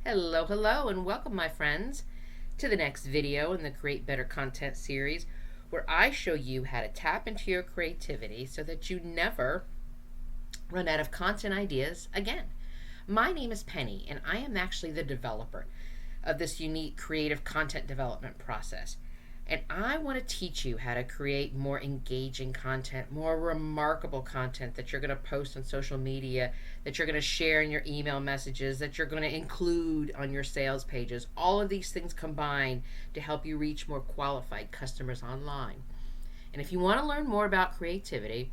Hello, and welcome, my friends, to the next video in the Create Better Content series, where I show you how to tap into your creativity so that you never run out of content ideas again. My name is Penny, and I am actually the developer of this unique creative content development process. And I want to teach you how to create more engaging content, more remarkable content that you're going to post on social media, that you're going to share in your email messages, that you're going to include on your sales pages. All of these things combine to help you reach more qualified customers online. And if you want to learn more about creativity,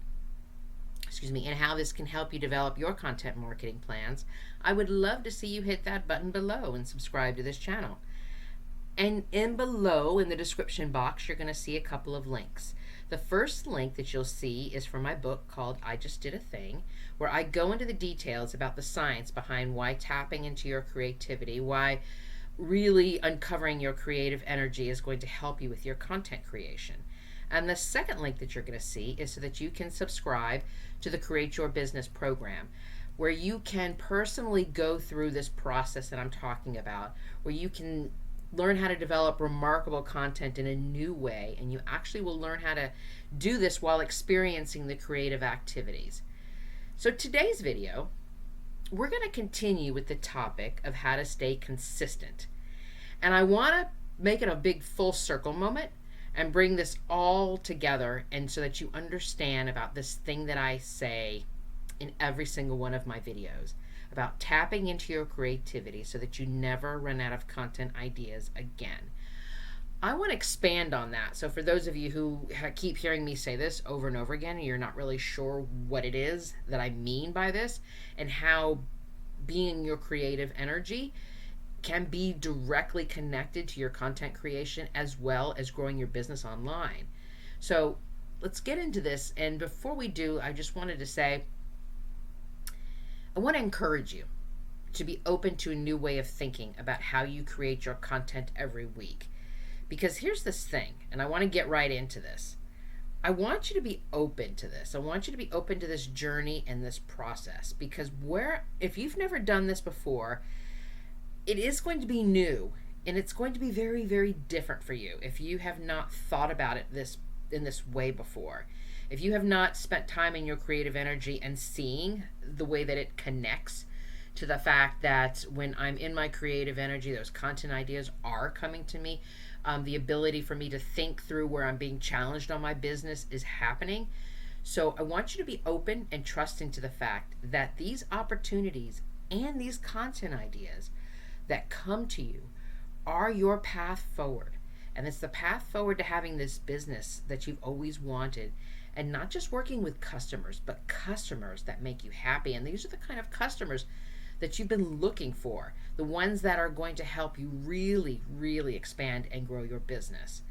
and how this can help you develop your content marketing plans, I would love to see you hit that button below and subscribe to this channel. And below in the description box, you're going to see a couple of links. The first link that you'll see is from my book called I Just Did a Thing, where I go into the details about the science behind why tapping into your creativity, why really uncovering your creative energy is going to help you with your content creation. And the second link that you're going to see is so that you can subscribe to the Create Your Business program, where you can personally go through this process that I'm talking about, where you can learn how to develop remarkable content in a new way, and you actually will learn how to do this while experiencing the creative activities. So today's video, we're going to continue with the topic of how to stay consistent. And I want to make it a big full circle moment and bring this all together, and so that you understand about this thing that I say in every single one of my videos about tapping into your creativity so that you never run out of content ideas again. I want to expand on that. So for those of you who keep hearing me say this over and over again, and you're not really sure what it is that I mean by this, and how being your creative energy can be directly connected to your content creation as well as growing your business online. So let's get into this. And before we do, I just wanted to say, I want to encourage you to be open to a new way of thinking about how you create your content every week. Because here's this thing, and I want to get right into this. I want you to be open to this. I want you to be open to this journey and this process, because if you've never done this before, it is going to be new, and it's going to be very, very different for you if you have not thought about it in this way before. If you have not spent time in your creative energy and seeing the way that it connects to the fact that when I'm in my creative energy, those content ideas are coming to me, the ability for me to think through where I'm being challenged on my business is happening. So I want you to be open and trusting to the fact that these opportunities and these content ideas that come to you are your path forward. And it's the path forward to having this business that you've always wanted. And not just working with customers, but customers that make you happy. And these are the kind of customers that you've been looking for, the ones that are going to help you really, really expand and grow your business.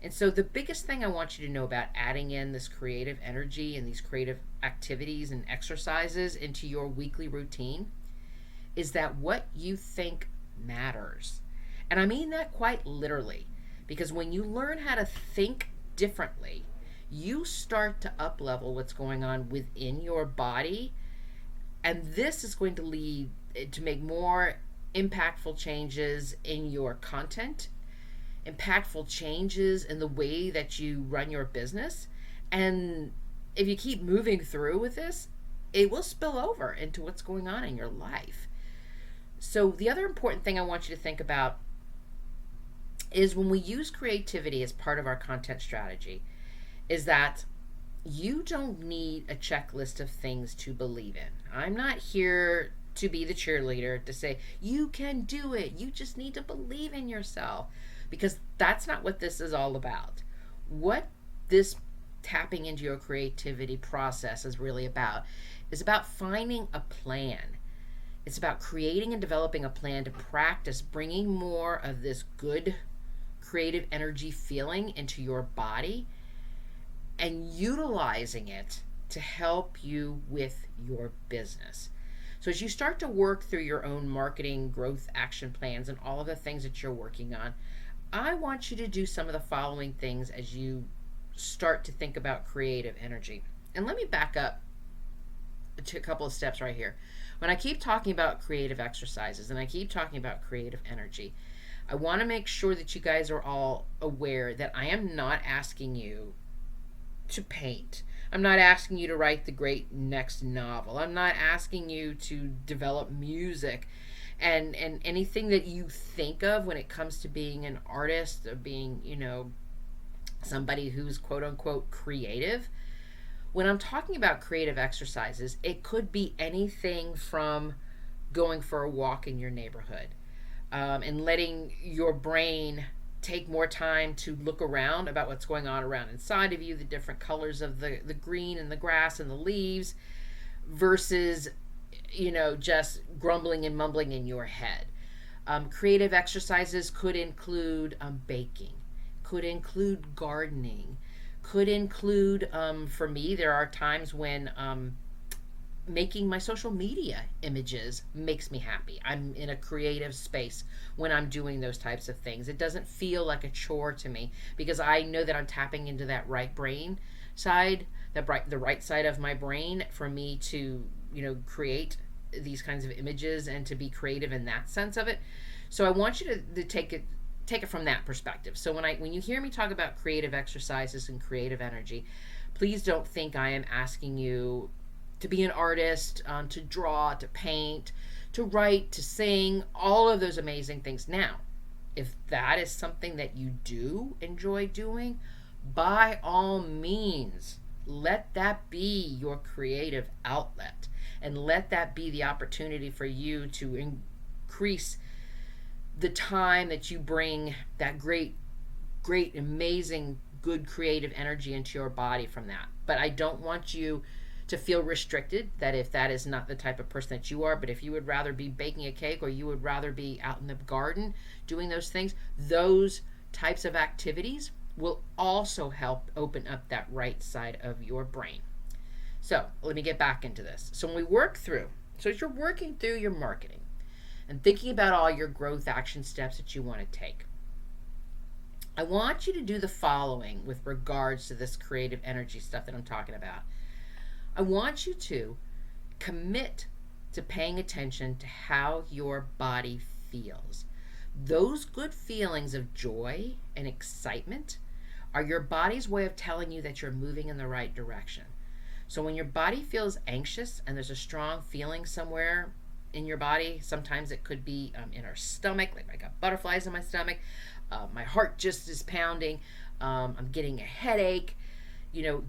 And so the biggest thing I want you to know about adding in this creative energy and these creative activities and exercises into your weekly routine is that what you think matters. And I mean that quite literally, because when you learn how to think differently, you start to up-level what's going on within your body, and this is going to lead to make more impactful changes in your content, impactful changes in the way that you run your business. And if you keep moving through with this, it will spill over into what's going on in your life. So the other important thing I want you to think about is when we use creativity as part of our content strategy, is that you don't need a checklist of things to believe in. I'm not here to be the cheerleader to say, you can do it. You just need to believe in yourself, because that's not what this is all about. What this tapping into your creativity process is really about is about finding a plan. It's about creating and developing a plan to practice bringing more of this good creative energy feeling into your body and utilizing it to help you with your business. So as you start to work through your own marketing growth action plans and all of the things that you're working on, I want you to do some of the following things as you start to think about creative energy. And let me back up to a couple of steps right here. When I keep talking about creative exercises and I keep talking about creative energy, I want to make sure that you guys are all aware that I am not asking you to paint. I'm not asking you to write the great next novel. I'm not asking you to develop music and anything that you think of when it comes to being an artist, of being, somebody who's quote unquote creative. When I'm talking about creative exercises, it could be anything from going for a walk in your neighborhood, and letting your brain take more time to look around about what's going on around inside of you, the different colors of the green and the grass and the leaves, versus, just grumbling and mumbling in your head. Creative exercises could include baking, could include gardening, could include, for me, there are times when making my social media images makes me happy. I'm in a creative space when I'm doing those types of things. It doesn't feel like a chore to me because I know that I'm tapping into that right brain side, the right side of my brain for me to, create these kinds of images and to be creative in that sense of it. So I want you to take it from that perspective. So when you hear me talk about creative exercises and creative energy, please don't think I am asking you to be an artist, to draw, to paint, to write, to sing, all of those amazing things. Now, if that is something that you do enjoy doing, by all means, let that be your creative outlet and let that be the opportunity for you to increase the time that you bring that great, amazing, good creative energy into your body from that. But I don't want you to feel restricted, that if that is not the type of person that you are, but if you would rather be baking a cake or you would rather be out in the garden doing those things, those types of activities will also help open up that right side of your brain. So let me get back into this. So when we work through, so as you're working through your marketing and thinking about all your growth action steps that you want to take, I want you to do the following with regards to this creative energy stuff that I'm talking about. I want you to commit to paying attention to how your body feels. Those good feelings of joy and excitement are your body's way of telling you that you're moving in the right direction. So when your body feels anxious and there's a strong feeling somewhere in your body, sometimes it could be in our stomach, like I got butterflies in my stomach, my heart just is pounding, I'm getting a headache,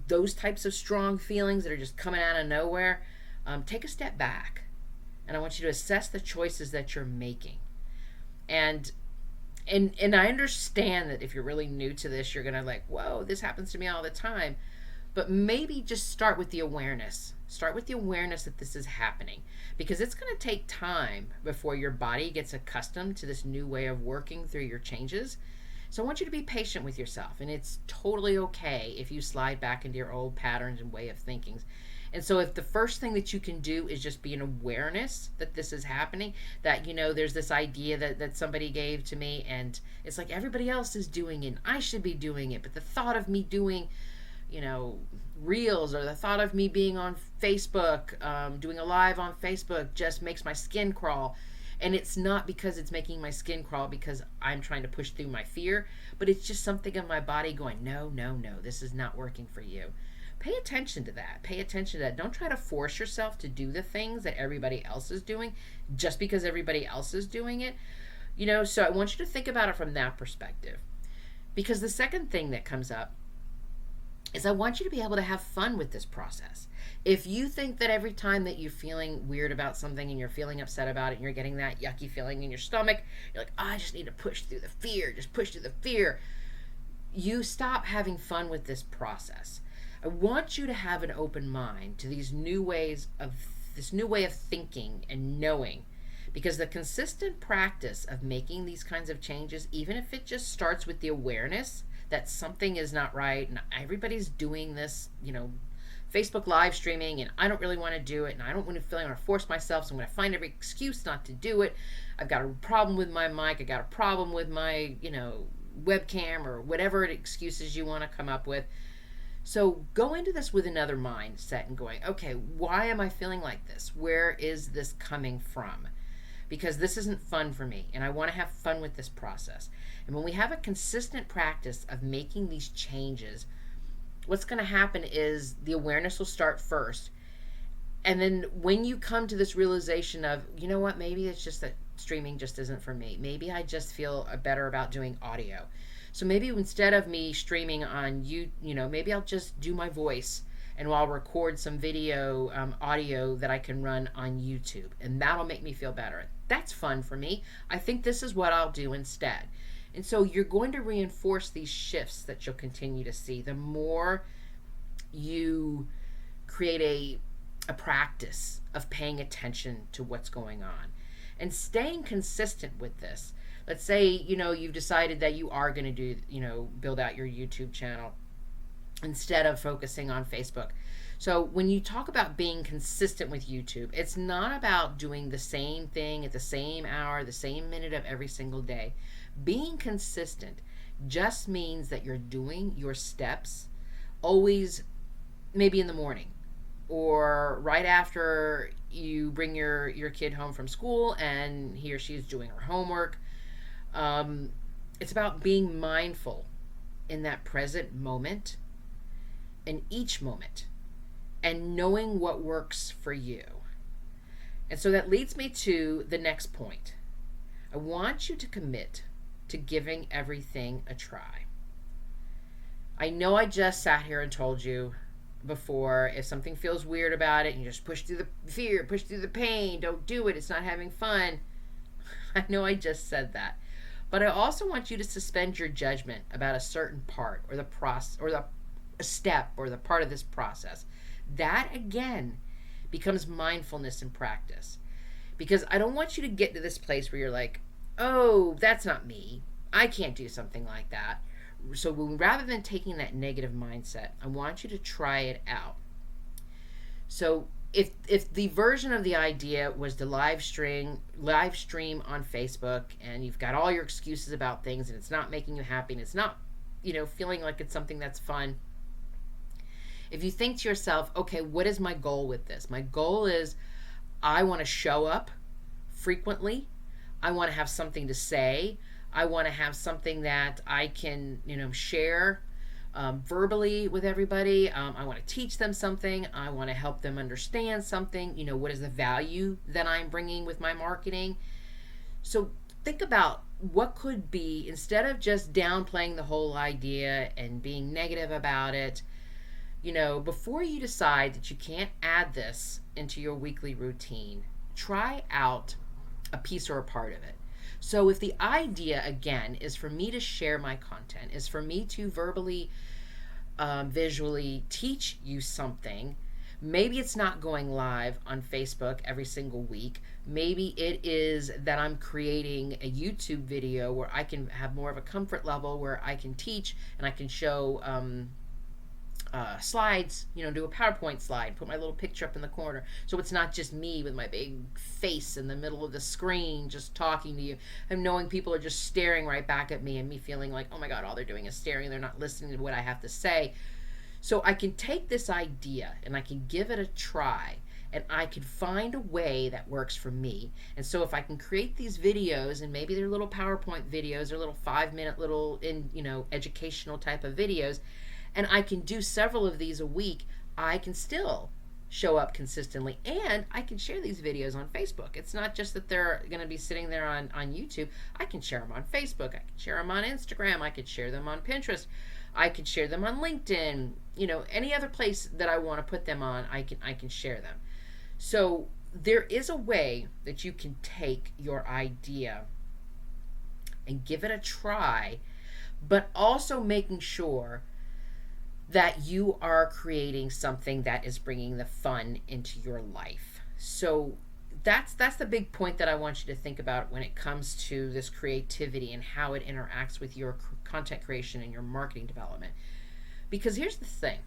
those types of strong feelings that are just coming out of nowhere, take a step back. And I want you to assess the choices that you're making. And I understand that if you're really new to this, you're going to like, whoa, this happens to me all the time. But maybe just start with the awareness. Start with the awareness that this is happening. Because it's going to take time before your body gets accustomed to this new way of working through your changes. So I want you to be patient with yourself, and it's totally okay if you slide back into your old patterns and way of thinking. And so if the first thing that you can do is just be an awareness that this is happening, that, there's this idea that somebody gave to me, and it's like everybody else is doing it, and I should be doing it, but the thought of me doing, reels, or the thought of me being on Facebook, doing a live on Facebook just makes my skin crawl. And it's not because it's making my skin crawl because I'm trying to push through my fear, but it's just something in my body going, no, this is not working for you. Pay attention to that. Pay attention to that. Don't try to force yourself to do the things that everybody else is doing just because everybody else is doing it. So I want you to think about it from that perspective. Because the second thing that comes up is I want you to be able to have fun with this process. If you think that every time that you're feeling weird about something and you're feeling upset about it and you're getting that yucky feeling in your stomach, you're like, I just need to push through the fear, just push through the fear. You stop having fun with this process. I want you to have an open mind to this new way of thinking and knowing, because the consistent practice of making these kinds of changes, even if it just starts with the awareness that something is not right and everybody's doing this, Facebook live streaming, and I don't really want to do it, and I don't want to feel like I want to force myself, so I'm going to find every excuse not to do it. I've got a problem with my mic, I got a problem with my, webcam, or whatever excuses you want to come up with. So go into this with another mindset and going, okay, why am I feeling like this? Where is this coming from? Because this isn't fun for me, and I want to have fun with this process. And when we have a consistent practice of making these changes, what's going to happen is the awareness will start first. And then when you come to this realization of, you know what, maybe it's just that streaming just isn't for me. Maybe I just feel better about doing audio. So maybe instead of me streaming on maybe I'll just do my voice and I'll record some video audio that I can run on YouTube, and that'll make me feel better. That's fun for me. I think this is what I'll do instead. And so you're going to reinforce these shifts that you'll continue to see. The more you create a practice of paying attention to what's going on and staying consistent with this. Let's say, you've decided that you are going to do, build out your YouTube channel instead of focusing on Facebook. So when you talk about being consistent with YouTube, it's not about doing the same thing at the same hour, the same minute of every single day. Being consistent just means that you're doing your steps always, maybe in the morning or right after you bring your kid home from school and he or she is doing her homework. It's about being mindful in that present moment, in each moment, and knowing what works for you. And so that leads me to the next point. I want you to commit to giving everything a try. I know I just sat here and told you before, if something feels weird about it, and you just push through the fear, push through the pain, don't do it, it's not having fun. I know I just said that. But I also want you to suspend your judgment about a certain part or the process or the step or the part of this process. That again becomes mindfulness in practice. Because I don't want you to get to this place where you're like, oh, that's not me. I can't do something like that. So rather than taking that negative mindset, I want you to try it out. So if the version of the idea was to live stream on Facebook, and you've got all your excuses about things and it's not making you happy and it's not, feeling like it's something that's fun. If you think to yourself, okay, what is my goal with this? My goal is I want to show up frequently. I want to have something to say. I want to have something that I can, share verbally with everybody. I want to teach them something. I want to help them understand something. What is the value that I'm bringing with my marketing? So think about what could be, instead of just downplaying the whole idea and being negative about it, before you decide that you can't add this into your weekly routine, try out a piece or a part of it. So if the idea, again, is for me to share my content, is for me to verbally, visually teach you something, maybe it's not going live on Facebook every single week. Maybe it is that I'm creating a YouTube video where I can have more of a comfort level, where I can teach and I can show slides, do a PowerPoint slide, put my little picture up in the corner. So it's not just me with my big face in the middle of the screen just talking to you and knowing people are just staring right back at me and me feeling like, oh my God, all they're doing is staring. They're not listening to what I have to say. So I can take this idea and I can give it a try, and I can find a way that works for me. And so if I can create these videos, and maybe they're little PowerPoint videos or little 5-minute little educational type of videos, and I can do several of these a week, I can still show up consistently, and I can share these videos on Facebook. It's not just that they're going to be sitting there on YouTube. I can share them on Facebook. I can share them on Instagram. I could share them on Pinterest. I could share them on LinkedIn. Any other place that I want to put them on, I can share them. So there is a way that you can take your idea and give it a try, but also making sure that you are creating something that is bringing the fun into your life. So that's the big point that I want you to think about when it comes to this creativity and how it interacts with your content creation and your marketing development. Because here's the thing.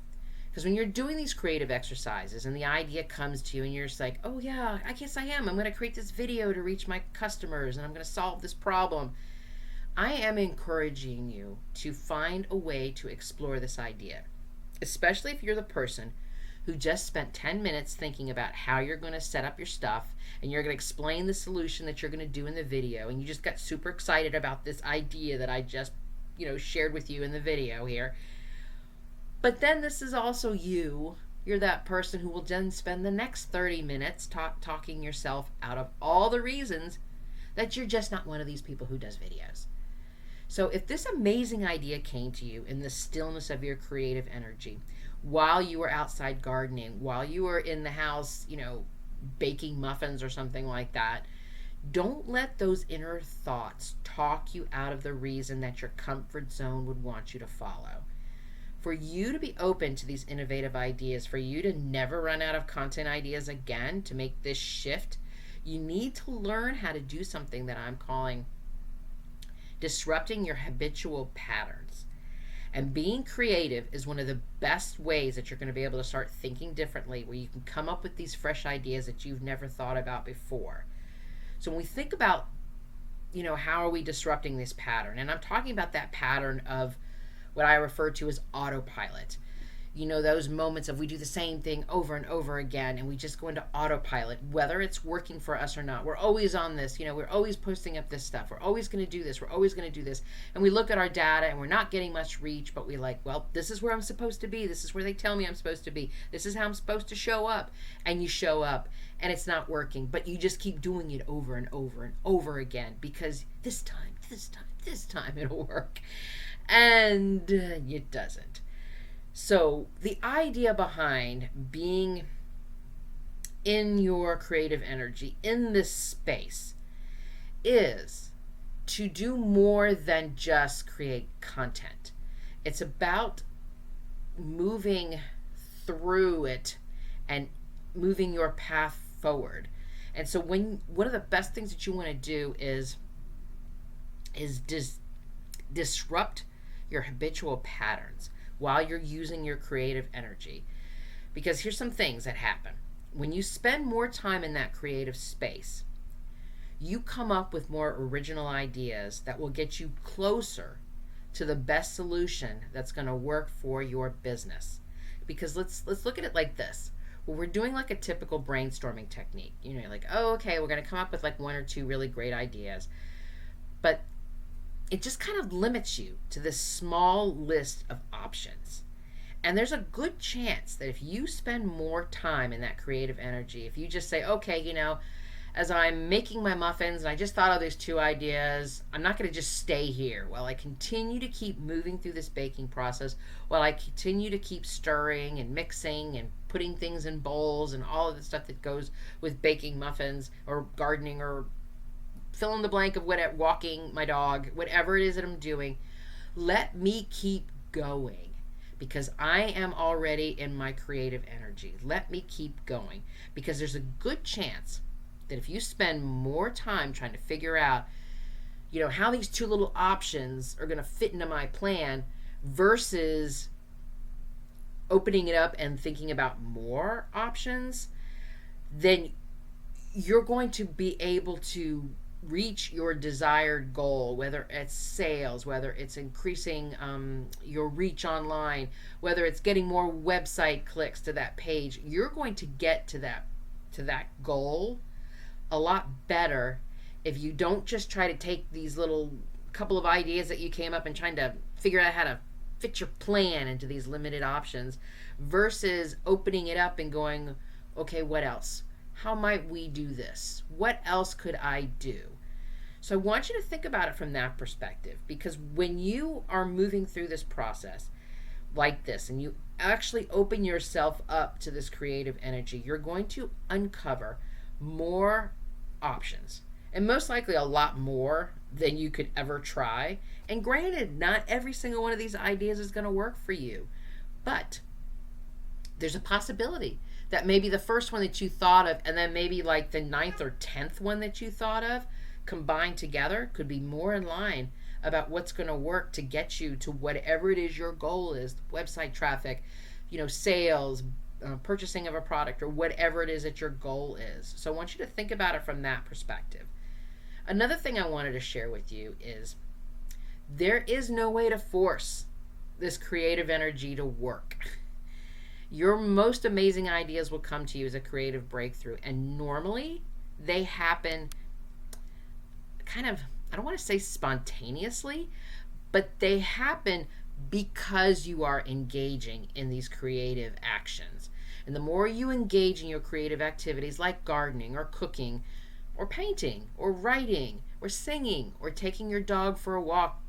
Because when you're doing these creative exercises and the idea comes to you and you're just like, oh yeah, I guess I am. I'm going to create this video to reach my customers and I'm going to solve this problem. I am encouraging you to find a way to explore this idea. especially if you're the person who just spent 10 minutes thinking about how you're going to set up your stuff and you're going to explain the solution that you're going to do in the video, and you just got super excited about this idea that I just, shared with you in the video here. But then this is also you. You're that person who will then spend the next 30 minutes talking yourself out of all the reasons that you're just not one of these people who does videos. So if this amazing idea came to you in the stillness of your creative energy, while you were outside gardening, while you were in the house, baking muffins or something like that, don't let those inner thoughts talk you out of the reason that your comfort zone would want you to follow. For you to be open to these innovative ideas, for you to never run out of content ideas again, to make this shift, you need to learn how to do something that I'm calling disrupting your habitual patterns. And being creative is one of the best ways that you're going to be able to start thinking differently, where you can come up with these fresh ideas that you've never thought about before. So when we think about, how are we disrupting this pattern? And I'm talking about that pattern of what I refer to as autopilot. Those moments of we do the same thing over and over again and we just go into autopilot, whether it's working for us or not. We're always on this, we're always posting up this stuff. We're always going to do this. We're always going to do this. And we look at our data and we're not getting much reach, but we this is where I'm supposed to be. This is where they tell me I'm supposed to be. This is how I'm supposed to show up. And you show up and it's not working, but you just keep doing it over and over and over again because this time it'll work. And it doesn't. So the idea behind being in your creative energy in this space is to do more than just create content. It's about moving through it and moving your path forward. And so one of the best things that you want to do is disrupt your habitual patterns while you're using your creative energy. Because here's some things that happen. When you spend more time in that creative space, you come up with more original ideas that will get you closer to the best solution that's going to work for your business. Because let's look at it like this. Well, we're doing like a typical brainstorming technique. Okay, we're going to come up with like one or two really great ideas. But it just kind of limits you to this small list of options. And there's a good chance that if you spend more time in that creative energy, if you just say, okay, as I'm making my muffins and I just thought of these two ideas, I'm not going to just stay here while I continue to keep moving through this baking process, while I continue to keep stirring and mixing and putting things in bowls and all of the stuff that goes with baking muffins or gardening or fill in the blank of walking my dog, whatever it is that I'm doing. Let me keep going because I am already in my creative energy. Let me keep going because there's a good chance that if you spend more time trying to figure out, how these two little options are going to fit into my plan versus opening it up and thinking about more options, then you're going to be able to reach your desired goal, whether it's sales, whether it's increasing your reach online, whether it's getting more website clicks to that page. You're going to get to that goal a lot better if you don't just try to take these little couple of ideas that you came up and trying to figure out how to fit your plan into these limited options versus opening it up and going, okay, what else? How might we do this? What else could I do? So I want you to think about it from that perspective, because when you are moving through this process like this and you actually open yourself up to this creative energy, you're going to uncover more options, and most likely a lot more than you could ever try. And granted, not every single one of these ideas is going to work for you, but there's a possibility that maybe the first one that you thought of and then maybe like the 9th or 10th one that you thought of combined together could be more in line about what's going to work to get you to whatever it is your goal is, website traffic, sales, purchasing of a product, or whatever it is that your goal is. So I want you to think about it from that perspective. Another thing I wanted to share with you is there is no way to force this creative energy to work. Your most amazing ideas will come to you as a creative breakthrough. And normally they happen kind of, I don't want to say spontaneously, but they happen because you are engaging in these creative actions. And the more you engage in your creative activities like gardening or cooking or painting or writing or singing or taking your dog for a walk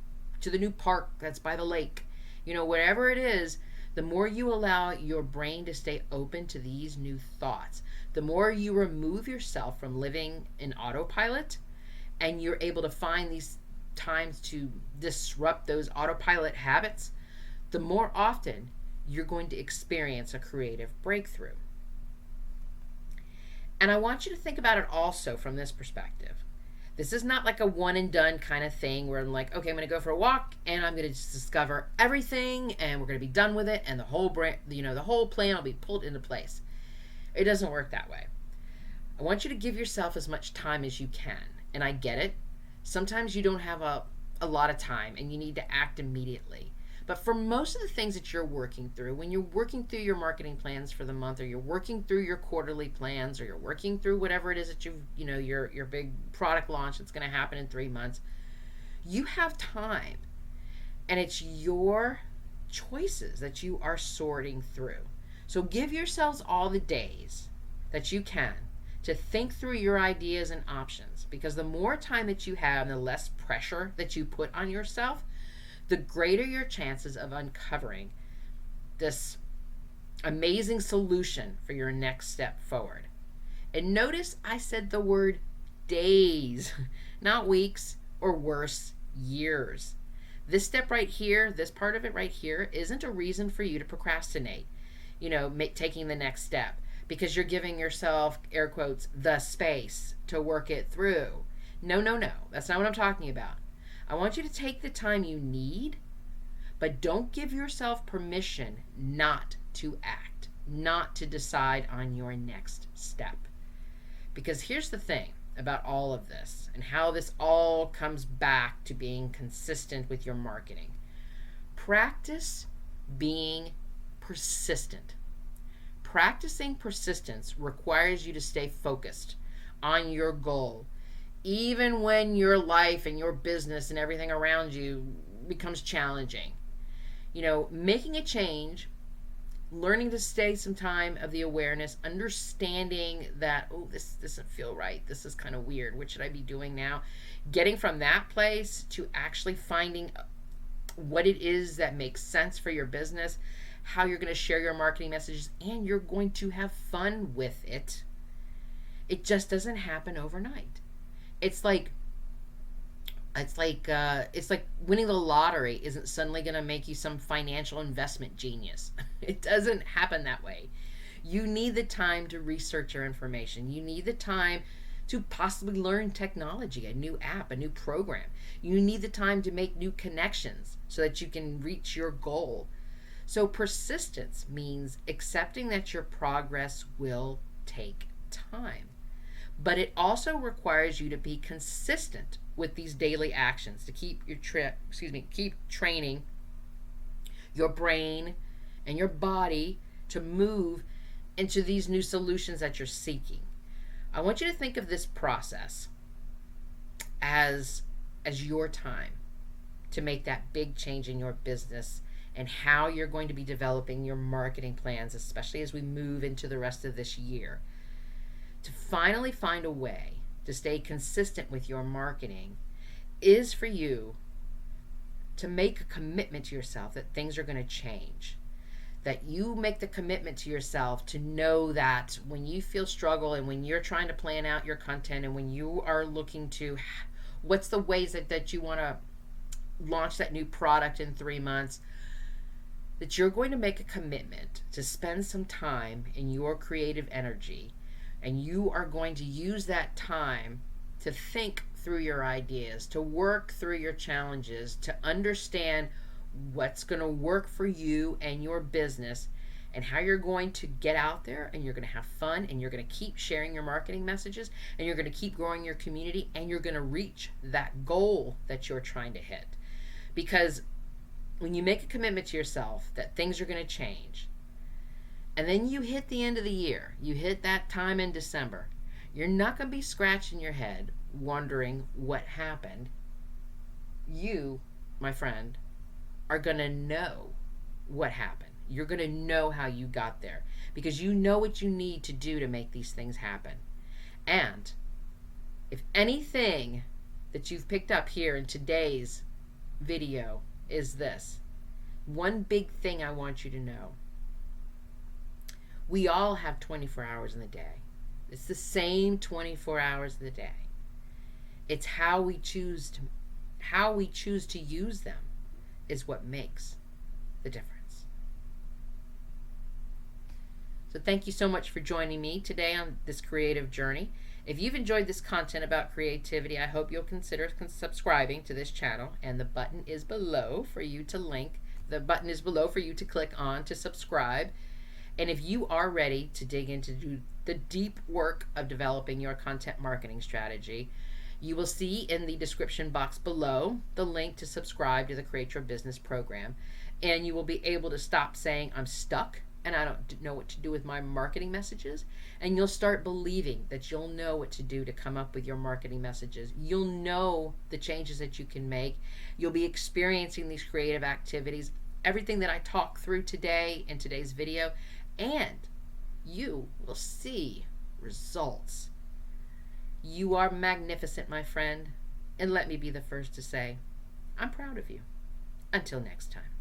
to the new park that's by the lake, whatever it is, the more you allow your brain to stay open to these new thoughts, the more you remove yourself from living in autopilot, and you're able to find these times to disrupt those autopilot habits, the more often you're going to experience a creative breakthrough. And I want you to think about it also from this perspective. This is not like a one and done kind of thing where I'm like, okay, I'm going to go for a walk and I'm going to just discover everything and we're going to be done with it and the whole the whole plan will be pulled into place. It doesn't work that way. I want you to give yourself as much time as you can. And I get it. Sometimes you don't have a lot of time and you need to act immediately. But for most of the things that you're working through, when you're working through your marketing plans for the month, or you're working through your quarterly plans, or you're working through whatever it is that your big product launch that's going to happen in 3 months, you have time. And it's your choices that you are sorting through. So give yourselves all the days that you can to think through your ideas and options, because the more time that you have and the less pressure that you put on yourself, the greater your chances of uncovering this amazing solution for your next step forward. And notice I said the word days, not weeks, or worse, years. This step right here, this part of it right here, isn't a reason for you to procrastinate, taking the next step, because you're giving yourself, air quotes, the space to work it through. No. That's not what I'm talking about. I want you to take the time you need, but don't give yourself permission not to act, not to decide on your next step. Because here's the thing about all of this and how this all comes back to being consistent with your marketing. Practice being persistent. Practicing persistence requires you to stay focused on your goal, even when your life and your business and everything around you becomes challenging. Making a change, learning to stay some time of the awareness, understanding that, this doesn't feel right, this is kind of weird, what should I be doing now? Getting from that place to actually finding what it is that makes sense for your business, how you're going to share your marketing messages, and you're going to have fun with it. It just doesn't happen overnight. It's like winning the lottery isn't suddenly going to make you some financial investment genius. It doesn't happen that way. You need the time to research your information. You need the time to possibly learn technology, a new app, a new program. You need the time to make new connections so that you can reach your goal. So persistence means accepting that your progress will take time. But it also requires you to be consistent with these daily actions to keep keep training your brain and your body to move into these new solutions that you're seeking. I want you to think of this process as your time to make that big change in your business and how you're going to be developing your marketing plans, especially as we move into the rest of this year. To finally find a way to stay consistent with your marketing is for you to make a commitment to yourself that things are going to change. That you make the commitment to yourself to know that when you feel struggle and when you're trying to plan out your content and when you are looking to what's the ways that you want to launch that new product in 3 months, that you're going to make a commitment to spend some time in your creative energy, and you are going to use that time to think through your ideas, to work through your challenges, to understand what's going to work for you and your business, and how you're going to get out there and you're going to have fun and you're going to keep sharing your marketing messages and you're going to keep growing your community and you're going to reach that goal that you're trying to hit. Because when you make a commitment to yourself that things are going to change, And then you hit the end of the year, you hit that time in December. You're not going to be scratching your head wondering what happened. You, my friend, are going to know what happened. You're going to know how you got there because you know what you need to do to make these things happen. And if anything that you've picked up here in today's video is this, one big thing I want you to know. We all have 24 hours in the day. It's the same 24 hours of the day. It's how we choose to use them is what makes the difference. So thank you so much for joining me today on this creative journey. If you've enjoyed this content about creativity, I hope you'll consider subscribing to this channel, and the button is below for you to click on to subscribe. And if you are ready to dig into the deep work of developing your content marketing strategy, you will see in the description box below the link to subscribe to the Create Your Business program. And you will be able to stop saying, I'm stuck and I don't know what to do with my marketing messages. And you'll start believing that you'll know what to do to come up with your marketing messages. You'll know the changes that you can make. You'll be experiencing these creative activities, everything that I talked through today in today's video, and you will see results. You are magnificent, my friend, and let me be the first to say, I'm proud of you. Until next time.